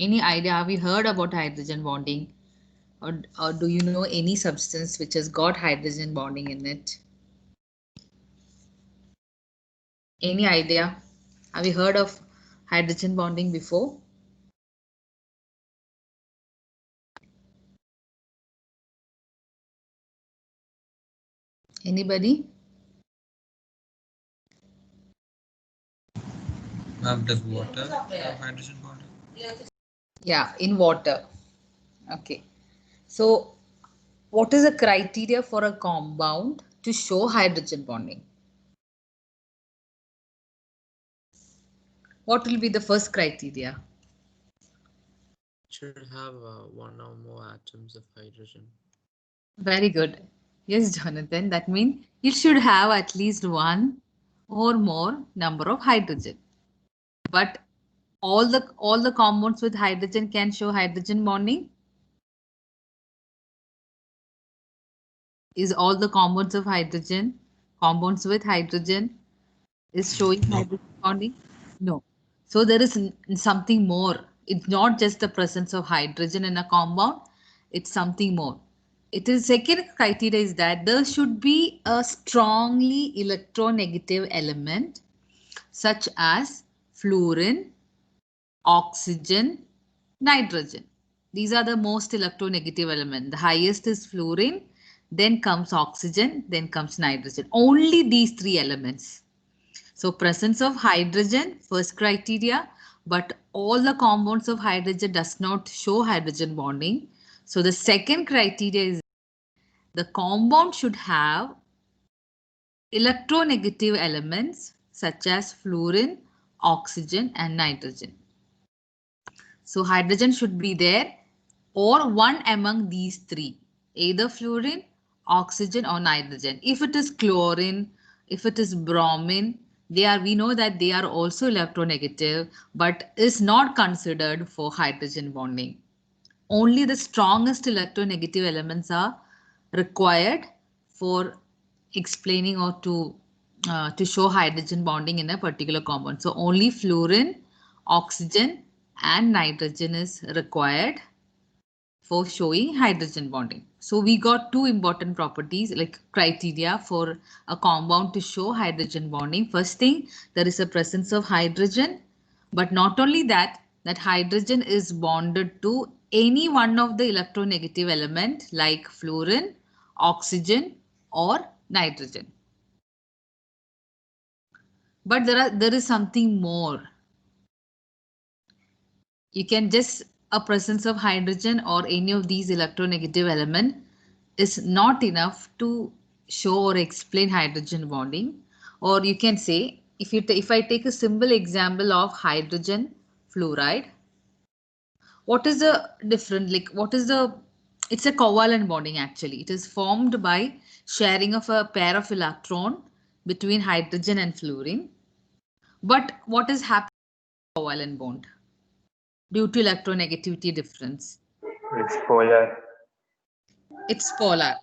Any idea? Have you heard about hydrogen bonding? Or do you know any substance which has got hydrogen bonding in it? Any idea? Have you heard of hydrogen bonding before? Anybody? Does water have hydrogen bonding? Yeah, in water. Okay. So, what is the criteria for a compound to show hydrogen bonding? What will be the first criteria? Should have one or more atoms of hydrogen. Very good. Yes, Jonathan. That means it should have at least one or more number of hydrogen. But all the compounds with hydrogen can show hydrogen bonding. Is all the compounds with hydrogen is showing No. hydrogen bonding? No. So there is something more. It's not just the presence of hydrogen in a compound, it's something more. It is second criteria is that there should be a strongly electronegative element such as fluorine, oxygen, nitrogen. These are the most electronegative element. The highest is fluorine, then comes oxygen, then comes nitrogen. Only these three elements. So presence of hydrogen, first criteria, but all the compounds of hydrogen does not show hydrogen bonding. So the second criteria is the compound should have electronegative elements such as fluorine, oxygen and nitrogen. So hydrogen should be there or one among these three, either fluorine, oxygen or nitrogen. If it is chlorine, if it is bromine, we know that they are also electronegative, but is not considered for hydrogen bonding. Only the strongest electronegative elements are required for explaining or to show hydrogen bonding in a particular compound. So only fluorine, oxygen and nitrogen is required for showing hydrogen bonding. So we got two important properties like criteria for a compound to show hydrogen bonding. First thing, there is a presence of hydrogen, but not only that, that hydrogen is bonded to any one of the electronegative element like fluorine, oxygen or nitrogen. But there is something more. You can just a presence of hydrogen or any of these electronegative element is not enough to show or explain hydrogen bonding. Or you can say if I take a simple example of hydrogen fluoride, what is the different like what is the it's a covalent bonding actually. It is formed by sharing of a pair of electron between hydrogen and fluorine. But what is happening in covalent bond due to electronegativity difference? It's polar. It's polar.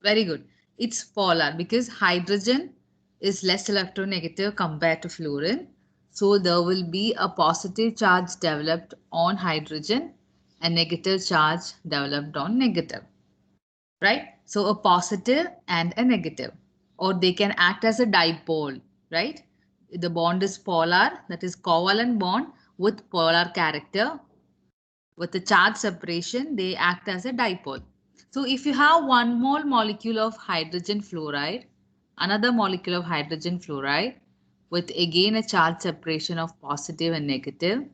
Very good. It's polar because hydrogen is less electronegative compared to fluorine. So there will be a positive charge developed on hydrogen and negative charge developed on negative. Right? So a positive and a negative. Or they can act as a dipole. Right? The bond is polar, that is covalent bond with polar character. With the charge separation, they act as a dipole. So if you have one mole molecule of hydrogen fluoride, another molecule of hydrogen fluoride with again a charge separation of positive and negative,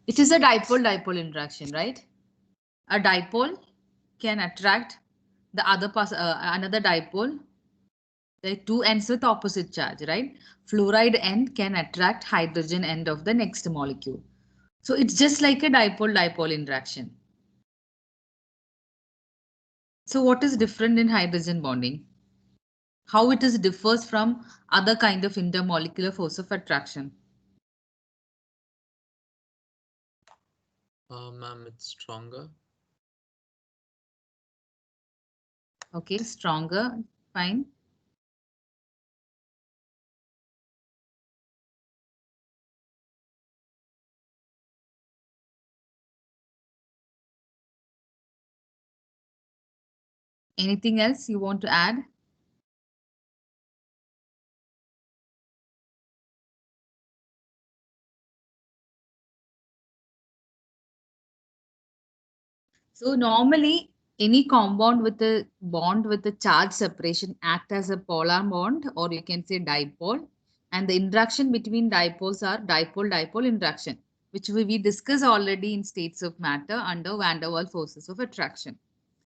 it is a dipole-dipole interaction, right? A dipole can attract the another dipole, the two ends with opposite charge, right? Fluoride end can attract hydrogen end of the next molecule. So it's just like a dipole-dipole interaction. So what is different in hydrogen bonding? How it is differs from other kind of intermolecular force of attraction? Ma'am, it's stronger. Okay, stronger, fine. Anything else you want to add? So normally any compound with a bond with a charge separation act as a polar bond, or you can say dipole. And the interaction between dipoles are dipole-dipole interaction, which we discussed already in states of matter under van der Waals forces of attraction.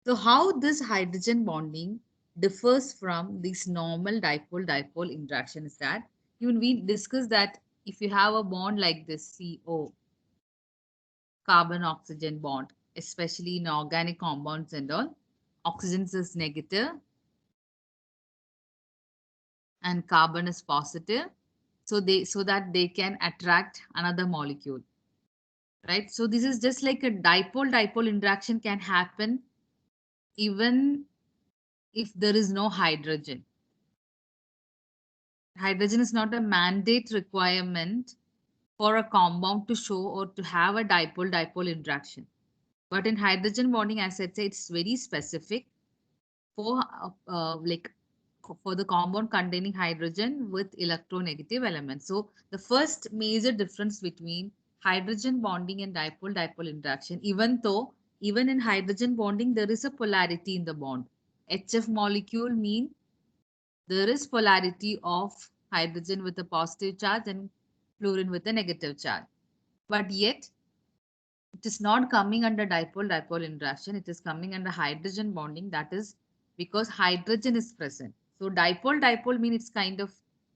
So how this hydrogen bonding differs from this normal dipole-dipole interaction is that even we discussed that if you have a bond like this CO, carbon oxygen bond, especially in organic compounds and all, oxygen is negative and carbon is positive, so that they can attract another molecule, right? So this is just like a dipole-dipole interaction can happen even if there is no hydrogen. Hydrogen is not a mandate requirement for a compound to show or to have a dipole-dipole interaction. But in hydrogen bonding, as I said, it's very specific for like for the compound containing hydrogen with electronegative elements. So the first major difference between hydrogen bonding and dipole-dipole interaction, even in hydrogen bonding, there is a polarity in the bond. HF molecule mean there is polarity of hydrogen with a positive charge and fluorine with a negative charge. But yet, it is not coming under dipole-dipole interaction. It is coming under hydrogen bonding. That is because hydrogen is present. So dipole-dipole means it's kind of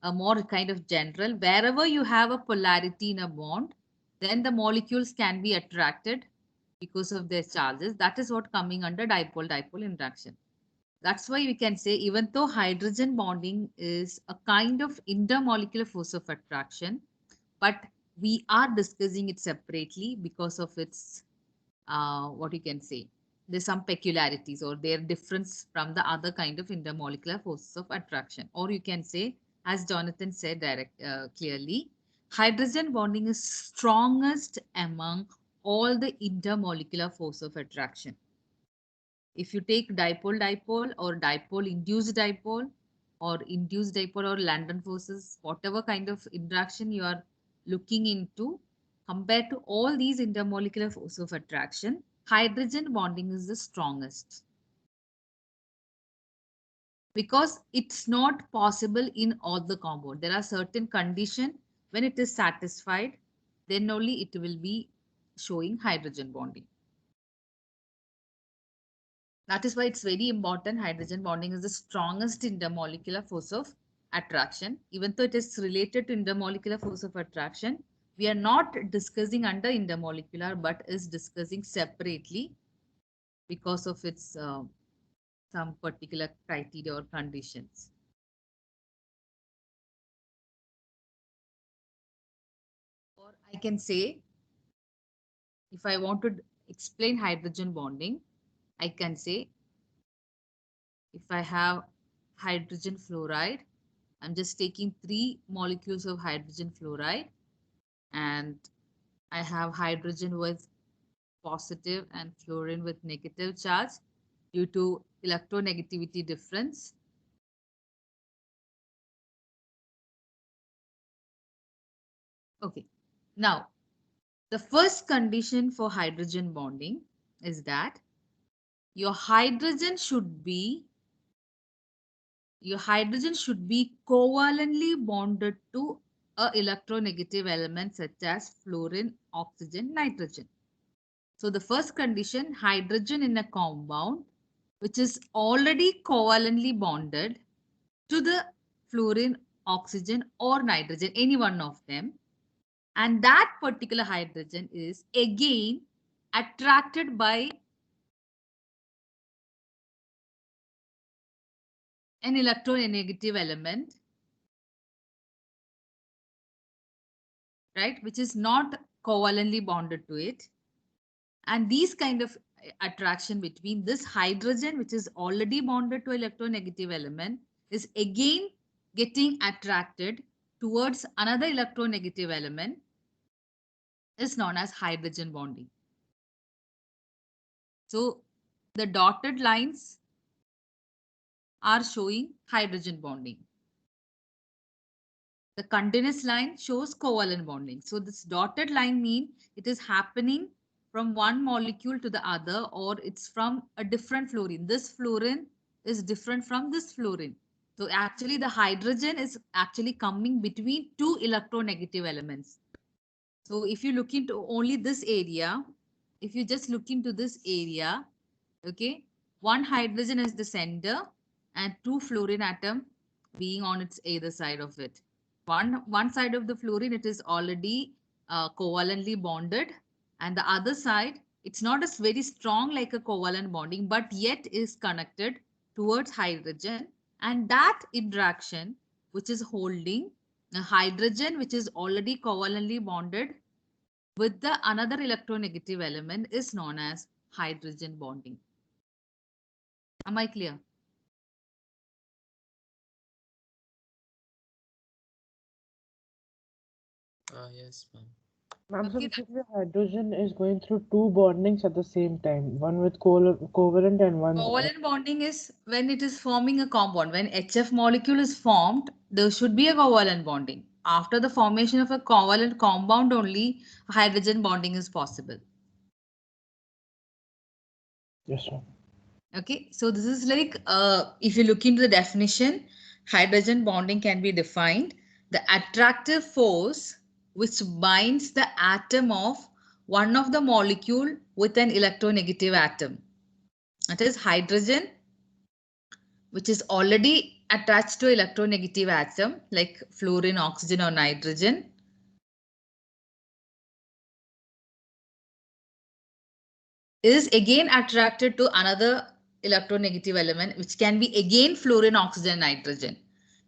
a more kind of general. Wherever you have a polarity in a bond, then the molecules can be attracted because of their charges. That is what coming under dipole-dipole interaction. That's why we can say even though hydrogen bonding is a kind of intermolecular force of attraction, but we are discussing it separately because of its what you can say, there's some peculiarities or their difference from the other kind of intermolecular forces of attraction. Or you can say, as Jonathan said clearly, hydrogen bonding is strongest among all the intermolecular force of attraction. If you take dipole-dipole or dipole-induced dipole or London forces, whatever kind of interaction you are looking into, compared to all these intermolecular forces of attraction, hydrogen bonding is the strongest because it's not possible in all the compound. There are certain conditions when it is satisfied, then only it will be showing hydrogen bonding. That is why it's very important. Hydrogen bonding is the strongest intermolecular force of attraction. Even though it is related to intermolecular force of attraction, we are not discussing under intermolecular, but is discussing separately because of its some particular criteria or conditions. Or I can say, if I want to explain hydrogen bonding, I can say if I have hydrogen fluoride, I'm just taking 3 molecules of hydrogen fluoride and I have hydrogen with positive and fluorine with negative charge due to electronegativity difference. Okay, now the first condition for hydrogen bonding is that your hydrogen should be covalently bonded to a electronegative element such as fluorine, oxygen, nitrogen. So the first condition, hydrogen in a compound which is already covalently bonded to the fluorine, oxygen or nitrogen, any one of them. And that particular hydrogen is again attracted by an electronegative element, right, which is not covalently bonded to it. And these kind of attraction between this hydrogen, which is already bonded to electronegative element, is again getting attracted towards another electronegative element is known as hydrogen bonding. So the dotted lines are showing hydrogen bonding. The continuous line shows covalent bonding. So this dotted line means it is happening from one molecule to the other, or it's from a different fluorine. This fluorine is different from this fluorine. So actually the hydrogen is actually coming between two electronegative elements. So if you look into only this area, if you just look into this area, okay, one hydrogen is the center and two fluorine atom being on its either side of it. One side of the fluorine, it is already covalently bonded, and the other side, it's not as very strong like a covalent bonding, but yet is connected towards hydrogen, and that interaction which is holding a hydrogen which is already covalently bonded with the another electronegative element is known as hydrogen bonding. Am I clear? Yes, ma'am. Ma'am, so Okay, basically hydrogen is going through two bondings at the same time, one with covalent and one. covalent bonding is when it is forming a compound. When HF molecule is formed, there should be a covalent bonding. After the formation of a covalent compound only, hydrogen bonding is possible. Yes, sir. Okay, so this is like, if you look into the definition, hydrogen bonding can be defined. The attractive force which binds the atom of one of the molecule with an electronegative atom. That is hydrogen, which is already attached to electronegative atom like fluorine, oxygen or nitrogen. Is again attracted to another electronegative element which can be again fluorine, oxygen, nitrogen.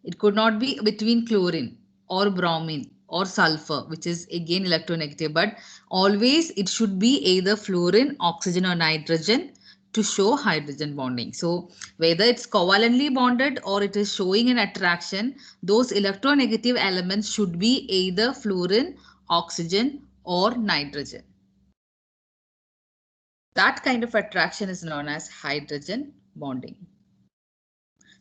It could not be between chlorine or bromine or sulfur, which is again electronegative, but always it should be either fluorine, oxygen or nitrogen to show hydrogen bonding. So whether it's covalently bonded or it is showing an attraction, those electronegative elements should be either fluorine, oxygen or nitrogen. That kind of attraction is known as hydrogen bonding.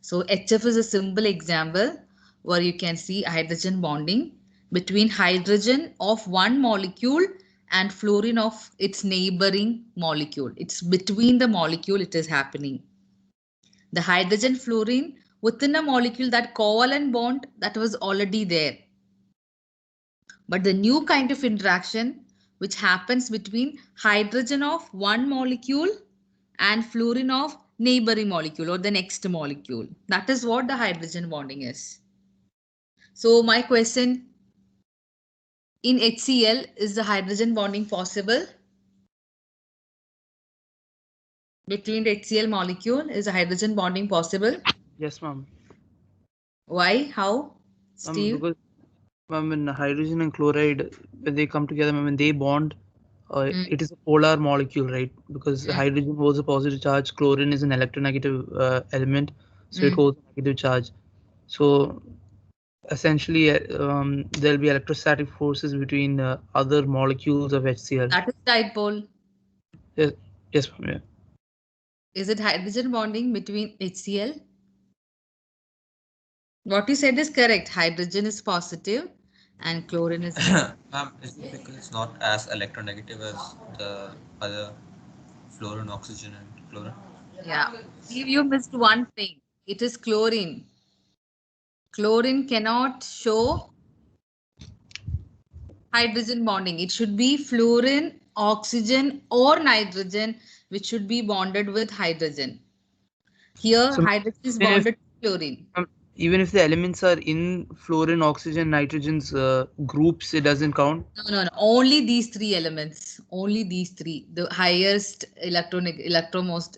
So HF is a simple example where you can see hydrogen bonding between hydrogen of one molecule and fluorine of its neighboring molecule. It's between the molecule it is happening. The hydrogen fluorine within a molecule, that covalent bond that was already there. But the new kind of interaction which happens between hydrogen of one molecule and fluorine of neighboring molecule or the next molecule. That is what the hydrogen bonding is. So my question, in HCl, is the hydrogen bonding possible? Between the HCl molecule, is the hydrogen bonding possible? Yes, ma'am. Why? How? Steve? Because when hydrogen and chloride, when they come together, when they bond, it is a polar molecule, right? Because hydrogen holds a positive charge, chlorine is an electronegative element, so it holds a negative charge. So essentially, there'll be electrostatic forces between other molecules of HCl. That is dipole. Yes, yes, ma'am. Yeah. Is it hydrogen bonding between HCl? What you said is correct. Hydrogen is positive and chlorine is negative. Ma'am, is it because it's not as electronegative as the other fluorine, oxygen, and chlorine? Yeah. You missed one thing. It is chlorine. Chlorine cannot show hydrogen bonding. It should be fluorine, oxygen, or nitrogen, which should be bonded with hydrogen. Here, So hydrogen is bonded to chlorine. Even if the elements are in fluorine, oxygen, nitrogen's groups, it doesn't count. No. Only these three elements. Only these three. The highest most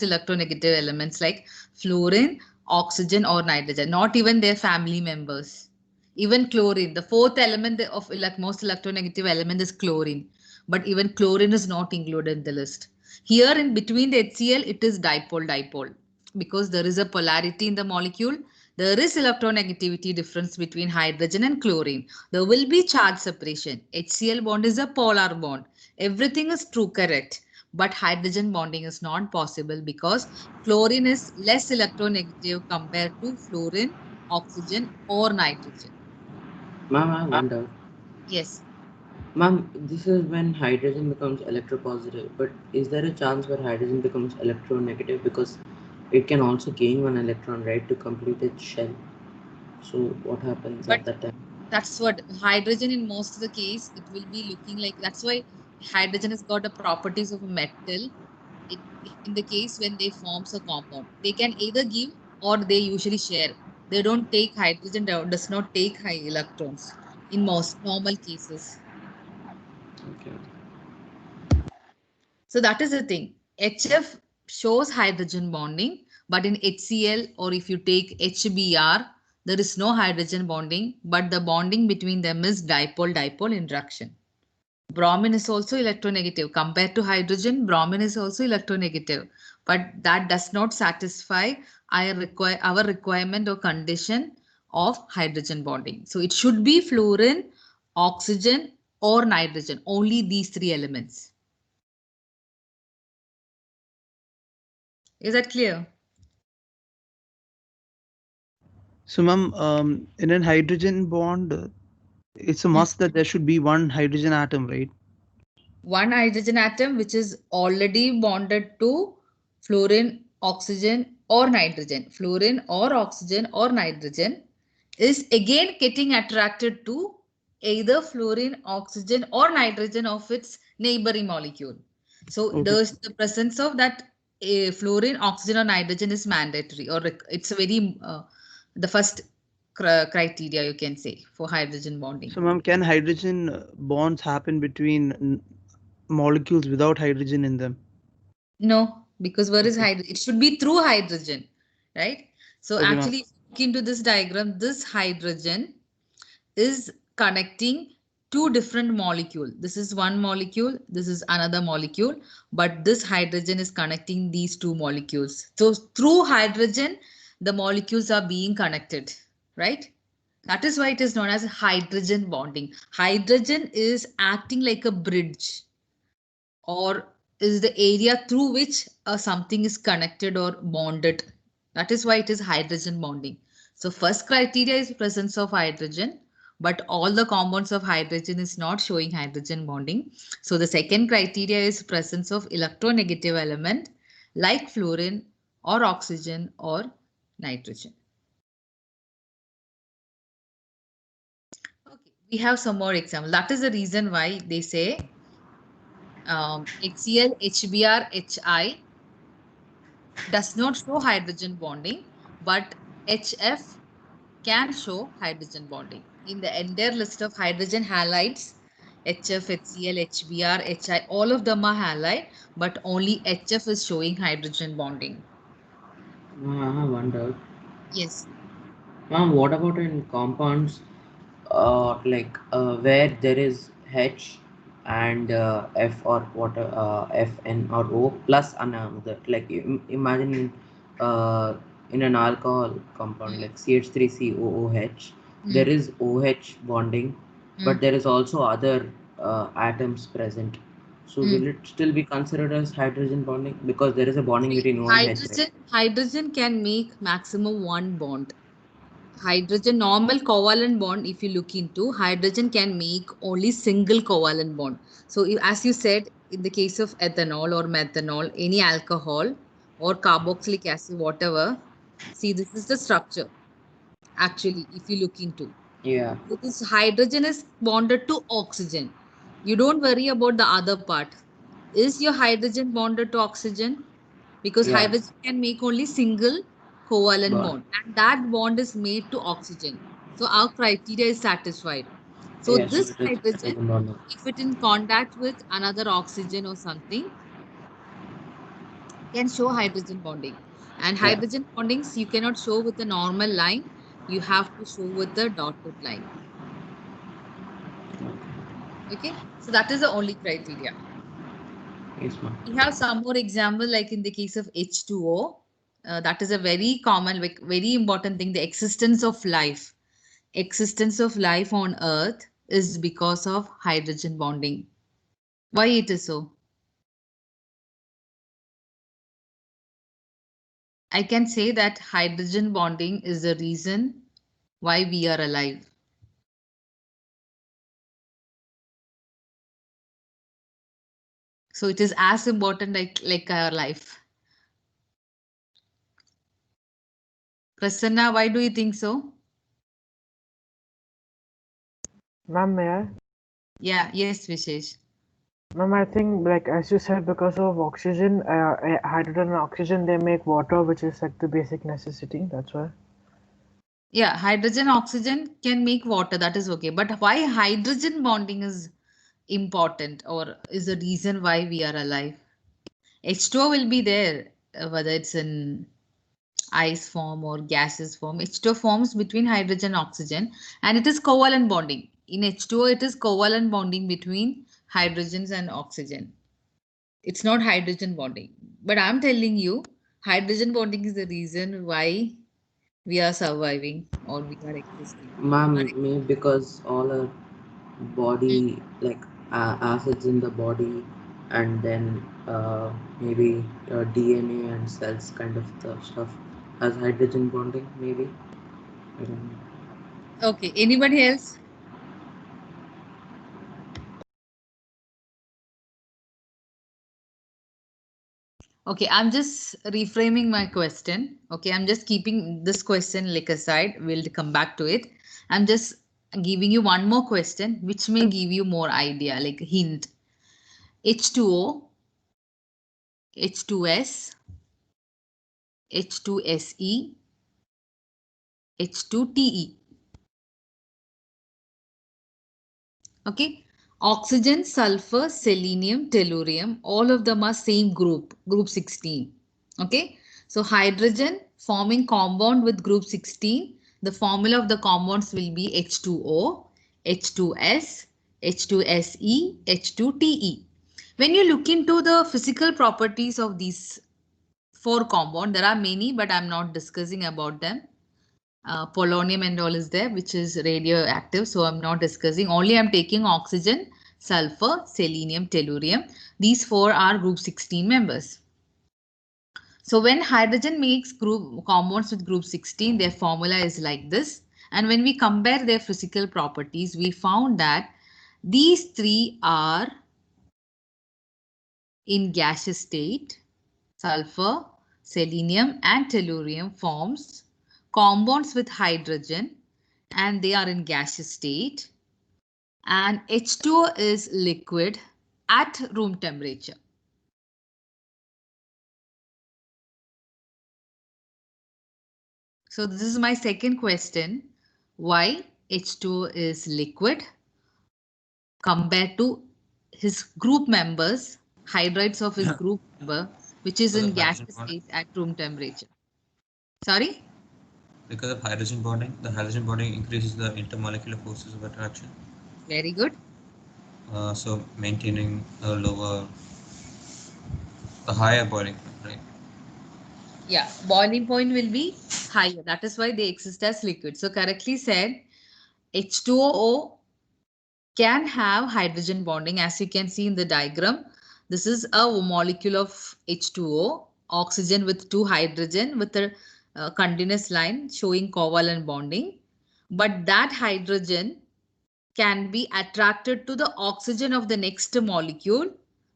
electronegative elements like fluorine, oxygen, or nitrogen. Not even their family members. Even chlorine. The fourth element of most electronegative element is chlorine. But even chlorine is not included in the list. Here in between the HCl, it is dipole. Because there is a polarity in the molecule. There is electronegativity difference between hydrogen and chlorine. There will be charge separation. HCl bond is a polar bond. Everything is true, correct. but hydrogen bonding is not possible because chlorine is less electronegative compared to fluorine, oxygen, or nitrogen. Ma'am, I wonder. Yes. Ma'am, this is when hydrogen becomes electropositive, but is there a chance where hydrogen becomes electronegative because it can also gain one electron, right, to complete its shell? So what happens But at that time? that's what hydrogen in most of the case, it will be looking like, that's why hydrogen has got the properties of a metal. In the case when they forms a compound, they can either give or they usually share. They don't take hydrogen, does not take high electrons in most normal cases. Okay. So that is the thing. HF shows hydrogen bonding, but in HCl or if you take HBr, there is no hydrogen bonding, but the bonding between them is dipole-dipole interaction. Bromine is also electronegative. Compared to hydrogen, bromine is also electronegative, but that does not satisfy our requirement or condition of hydrogen bonding. So it should be fluorine, oxygen, or nitrogen, only these three elements. Is that clear? So, ma'am, in a hydrogen bond, it's a must that there should be one hydrogen atom, right? One hydrogen atom which is already bonded to fluorine, oxygen, or nitrogen. Fluorine or oxygen or nitrogen is again getting attracted to either fluorine, oxygen, or nitrogen of its neighboring molecule. So Okay. the presence of that fluorine, oxygen, or nitrogen is mandatory, or it's a very the first criteria you can say for hydrogen bonding. So, ma'am, can hydrogen bonds happen between molecules without hydrogen in them? No, because where is Okay. hydrogen? It should be through hydrogen, right? So Okay, ma'am. actually, if you look into this diagram, this hydrogen is connecting two different molecules. This is one molecule, this is another molecule, but this hydrogen is connecting these two molecules. So through hydrogen, the molecules are being connected, right? That is why it is known as hydrogen bonding. Hydrogen is acting like a bridge, or is the area through which something is connected or bonded. That is why it is hydrogen bonding. So first criteria is presence of hydrogen, but all the compounds of hydrogen is not showing hydrogen bonding. So the second criteria is presence of electronegative element like fluorine or oxygen or nitrogen. Okay, we have some more examples. That is the reason why they say HCl, HBr, HI does not show hydrogen bonding, but HF can show hydrogen bonding. In the entire list of hydrogen halides, HF, HCl, HBr, HI, all of them are halide, but only HF is showing hydrogen bonding. I wonder. Yes. Ma'am, what about in compounds where there is H and F or what F N or O plus another, like imagine in an alcohol compound Mm. like CH3COOH, there Mm. is OH bonding, but Mm. there is also other atoms present. So Mm. will it still be considered as hydrogen bonding because there is a bonding See, between O and H, right? hydrogen can make maximum one bond. Hydrogen normal covalent bond, if you look into, hydrogen can make only single covalent bond. So as you said, in the case of ethanol or methanol, any alcohol or carboxylic acid, whatever, see, this is the structure actually, if you look into. Yeah. So this hydrogen is bonded to oxygen. You don't worry about the other part. Is your hydrogen bonded to oxygen? Because Yeah. hydrogen can make only single covalent Bond. bond, and that bond is made to oxygen. So our criteria is satisfied. So Yeah. So this it is hydrogen, hydrogen bonding. if it in contact with another oxygen or something, can show hydrogen bonding. And Yeah. hydrogen bondings you cannot show with a normal line. You have to show with the dotted line. Okay, so that is the only criteria. Yes, ma'am. We have some more example, like in the case of H2O. That is a very common, like, very important thing. The existence of life. Existence of life on Earth is because of hydrogen bonding. Why it is so? I can say that hydrogen bonding is the reason why we are alive. So it is as important like our life. Prasanna, why do you think so? Ma'am, may I? Yeah, yes, Vishesh. Ma'am, I think, like as you said, because of oxygen, hydrogen and oxygen, they make water, which is like the basic necessity. That's why. Yeah, hydrogen oxygen can make water, that is okay. But why hydrogen bonding is important or is the reason why we are alive? H2O will be there, whether it's in ice form or gaseous form. H2O forms between hydrogen and oxygen, and it is covalent bonding. In H2O, it is covalent bonding between hydrogens and oxygen. It's not hydrogen bonding. But I'm telling you, hydrogen bonding is the reason why we are surviving or we are existing. Ma'am, maybe because all our body, like acids in the body, and then maybe DNA and cells kind of stuff has hydrogen bonding, maybe. I don't know. Okay, anybody else? Okay, I'm just reframing my question. Okay, I'm just keeping this question like aside. We'll come back to it. I'm just giving you one more question, which may give you more idea, like a hint. H2O, H2S, H2SE, H2TE. Okay, oxygen, sulfur, selenium, tellurium, all of them are same group, group 16. Okay, so hydrogen forming compound with group 16, the formula of the compounds will be H2O, H2S, H2SE, H2TE. When you look into the physical properties of these four compounds, there are many, but I'm not discussing about them. Polonium and all is there, which is radioactive. So I'm not discussing. Only I'm taking oxygen, sulfur, selenium, tellurium. These four are group 16 members. So when hydrogen makes group compounds with group 16, their formula is like this. And when we compare their physical properties, we found that these three are in gaseous state. Sulfur, selenium, and tellurium forms compounds with hydrogen and they are in gaseous state. And H2O is liquid at room temperature. So this is my second question. Why H2O is liquid compared to his group members, hydrides of his group member, which is Because in of hydrogen gaseous bonding. state at room temperature. Sorry? Because of hydrogen bonding, the hydrogen bonding increases the intermolecular forces of attraction. Very good. So maintaining a higher boiling point, right? Yeah, boiling point will be higher. That is why they exist as liquid. So correctly said, H2O can have hydrogen bonding. As you can see in the diagram, this is a molecule of H2O, oxygen with two hydrogen with a continuous line showing covalent bonding. But that hydrogen can be attracted to the oxygen of the next molecule,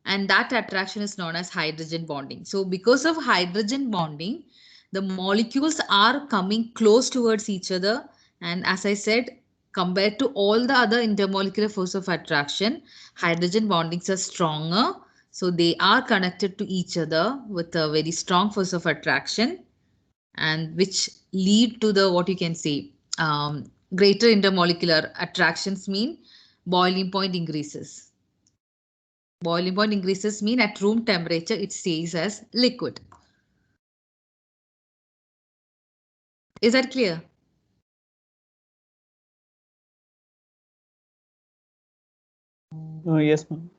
and that attraction is known as hydrogen bonding. So because of hydrogen bonding, the molecules are coming close towards each other, and as I said, compared to all the other intermolecular force of attraction, hydrogen bondings are stronger, so they are connected to each other with a very strong force of attraction, and which lead to the what you can say greater intermolecular attractions mean boiling point increases. Boiling point increases mean at room temperature it stays as liquid. Is that clear? Yes, ma'am.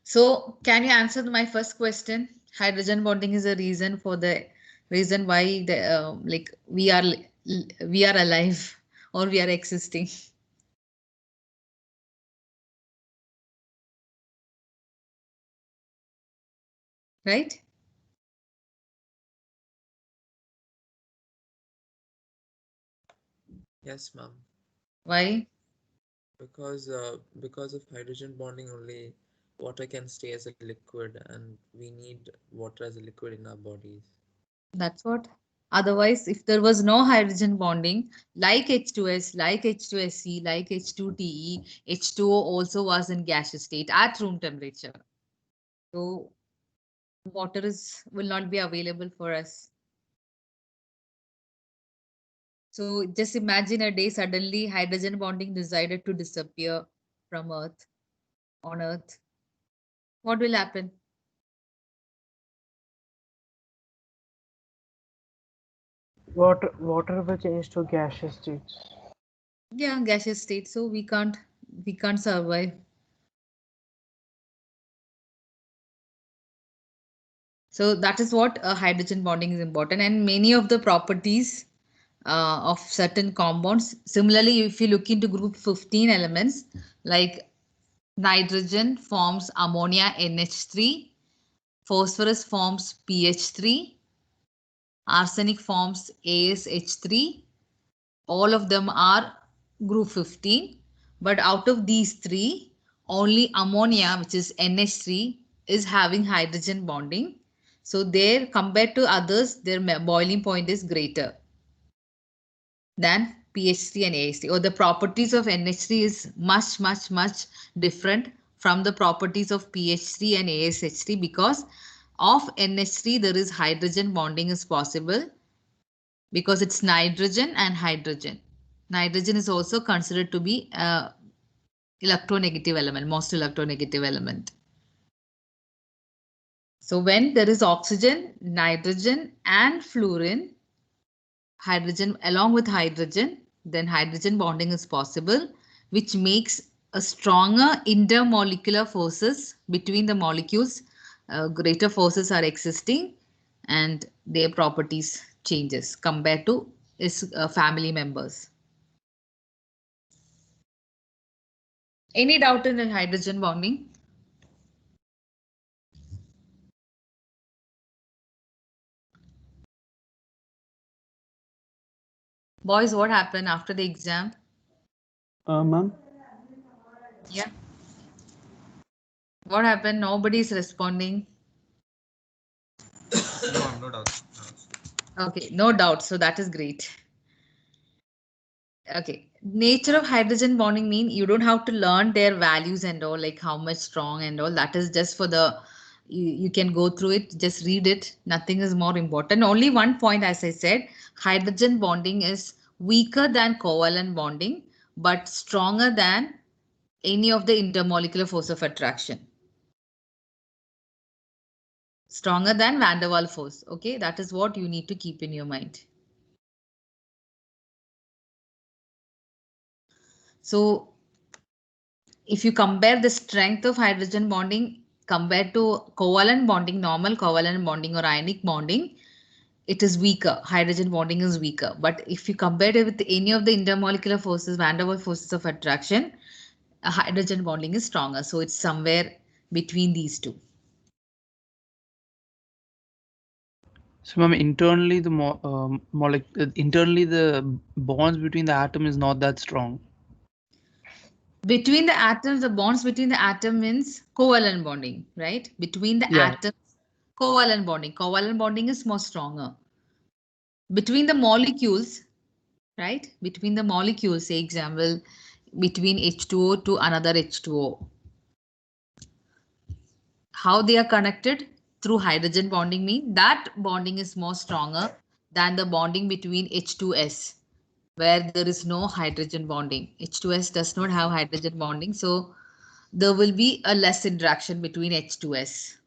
So can you answer my first question? Hydrogen bonding is a reason for the reason why the like we are alive or we are existing. Right? Yes, ma'am. Why? Because of hydrogen bonding only water can stay as a liquid, and we need water as a liquid in our bodies. That's what. Otherwise, if there was no hydrogen bonding, like H2S, like H2SC, like H2TE, H2O also was in gaseous state at room temperature. So water will not be available for us. So just imagine a day suddenly hydrogen bonding decided to disappear from Earth, on Earth. What will happen? Water will change to gaseous states. Yeah, gaseous state. So we can't survive. So that is what hydrogen bonding is important, and many of the properties of certain compounds. Similarly, if you look into group 15 elements, like nitrogen forms ammonia NH3, phosphorus forms PH3, arsenic forms ASH3. All of them are group 15, but out of these three, only ammonia, which is NH3, is having hydrogen bonding. So there, compared to others, their boiling point is greater than PH3 and AH3, or the properties of NH3 is much different from the properties of PH3 and ASH3. Because of NH3 there is hydrogen bonding is possible, because it's nitrogen and hydrogen. Nitrogen is also considered to be a electronegative element, most electronegative element. So when there is oxygen, nitrogen and fluorine, hydrogen along with hydrogen, then hydrogen bonding is possible, which makes a stronger intermolecular forces between the molecules. Greater forces are existing and their properties changes compared to its family members. Any doubt in the hydrogen bonding? Boys, what happened after the exam? Ma'am? Yeah. What happened? Nobody is responding. No, no doubt. Okay, no doubt. So that is great. Okay. Nature of hydrogen bonding mean you don't have to learn their values and all, like how much strong and all. That is just for the, you can go through it, just read it. Nothing is more important. Only one point, as I said, hydrogen bonding is weaker than covalent bonding, but stronger than any of the intermolecular force of attraction. Stronger than van der Waals force. Okay, that is what you need to keep in your mind. So if you compare the strength of hydrogen bonding compared to covalent bonding, normal covalent bonding or ionic bonding, it is weaker. Hydrogen bonding is weaker. But if you compare it with any of the intermolecular forces, van der Waals forces of attraction, hydrogen bonding is stronger. So it's somewhere between these two. So, ma'am, internally internally the bonds between the atom is not that strong. Between the atoms, the bonds between the atom means covalent bonding, right? Between the atoms, covalent bonding. Covalent bonding is more stronger. Between the molecules, right? Between the molecules, say example, between H2O to another H2O. How they are connected? Through hydrogen bonding mean that bonding is more stronger than the bonding between H2S, where there is no hydrogen bonding. H2S does not have hydrogen bonding, so there will be a less interaction between H2S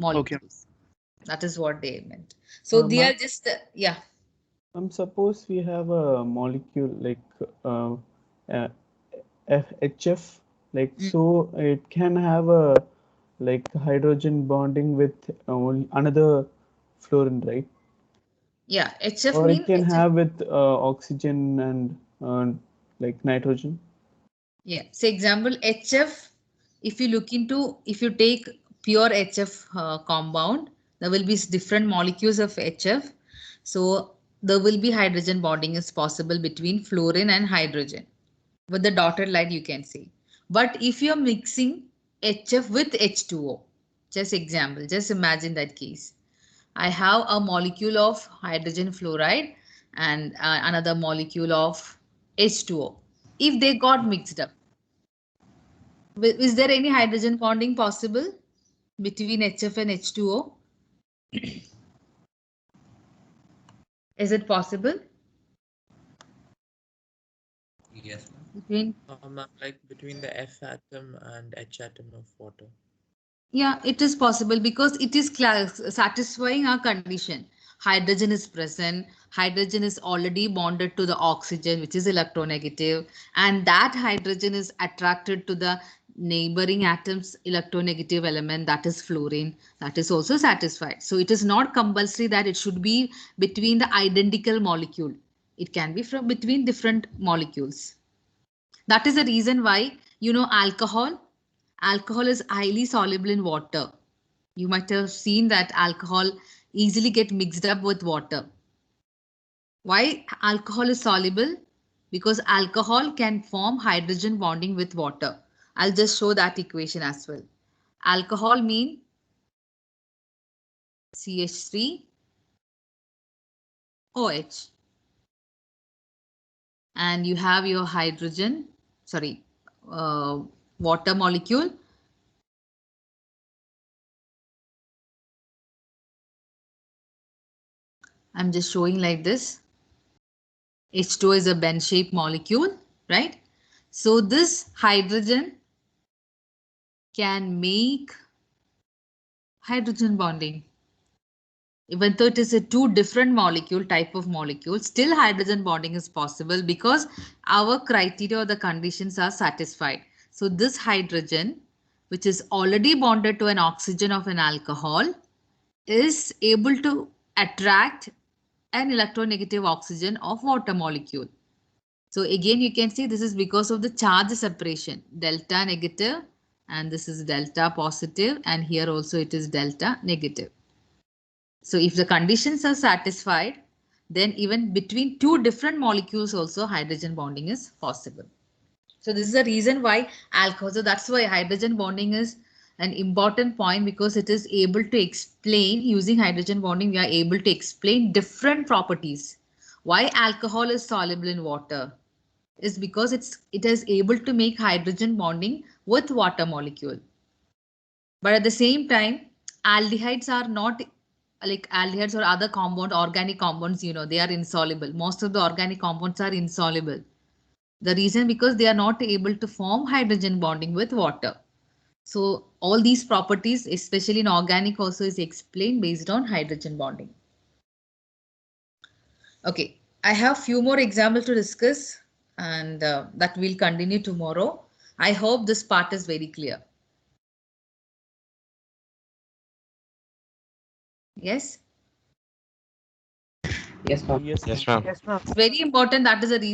molecules. Okay. That is what they meant. So they are just, yeah. Suppose we have a molecule like HF, like so it can have a like hydrogen bonding with another fluorine, right? Yeah, HF or mean it can HF. have with oxygen and like nitrogen. Yeah. So example, HF, if you look into, if you take pure HF compound, there will be different molecules of HF. So there will be hydrogen bonding is possible between fluorine and hydrogen. With the dotted line you can see. But if you're mixing HF with H2O, just example, just imagine that case. I have a molecule of hydrogen fluoride and another molecule of H2O. If they got mixed up, is there any hydrogen bonding possible between HF and H2O? Is it possible? Yes. Between Like between the F atom and H atom of water. Yeah, it is possible because it is satisfying our condition. Hydrogen is present. Hydrogen is already bonded to the oxygen, which is electronegative, and that hydrogen is attracted to the neighboring atom's electronegative element, that is fluorine, that is also satisfied. So it is not compulsory that it should be between the identical molecule. It can be from between different molecules. That is the reason why, alcohol is highly soluble in water. You might have seen that alcohol easily get mixed up with water. Why alcohol is soluble? Because alcohol can form hydrogen bonding with water. I'll just show that equation as well. Alcohol mean CH3 OH. And you have your hydrogen, water molecule. I'm just showing like this. H2O is a bend-shaped molecule, right? So this hydrogen can make hydrogen bonding. Even though it is a two different type of molecule, still hydrogen bonding is possible because our criteria or the conditions are satisfied. So this hydrogen, which is already bonded to an oxygen of an alcohol, is able to attract an electronegative oxygen of water molecule. So again, you can see this is because of the charge separation, delta negative, and this is delta positive, and here also it is delta negative. So if the conditions are satisfied, then even between two different molecules also hydrogen bonding is possible. So this is the reason why alcohol, so that's why hydrogen bonding is an important point, because it is able to explain, using hydrogen bonding, we are able to explain different properties. Why alcohol is soluble in water is because it is able to make hydrogen bonding with water molecule. But at the same time, aldehydes are not like aldehydes or other compound, organic compounds, they are insoluble. Most of the organic compounds are insoluble. The reason because they are not able to form hydrogen bonding with water. So all these properties, especially in organic, also is explained based on hydrogen bonding. Okay, I have few more examples to discuss, and that will continue tomorrow. I hope this part is very clear. Yes? Yes, ma'am. Yes, ma'am. Yes, ma'am. It's very important. That is the reason.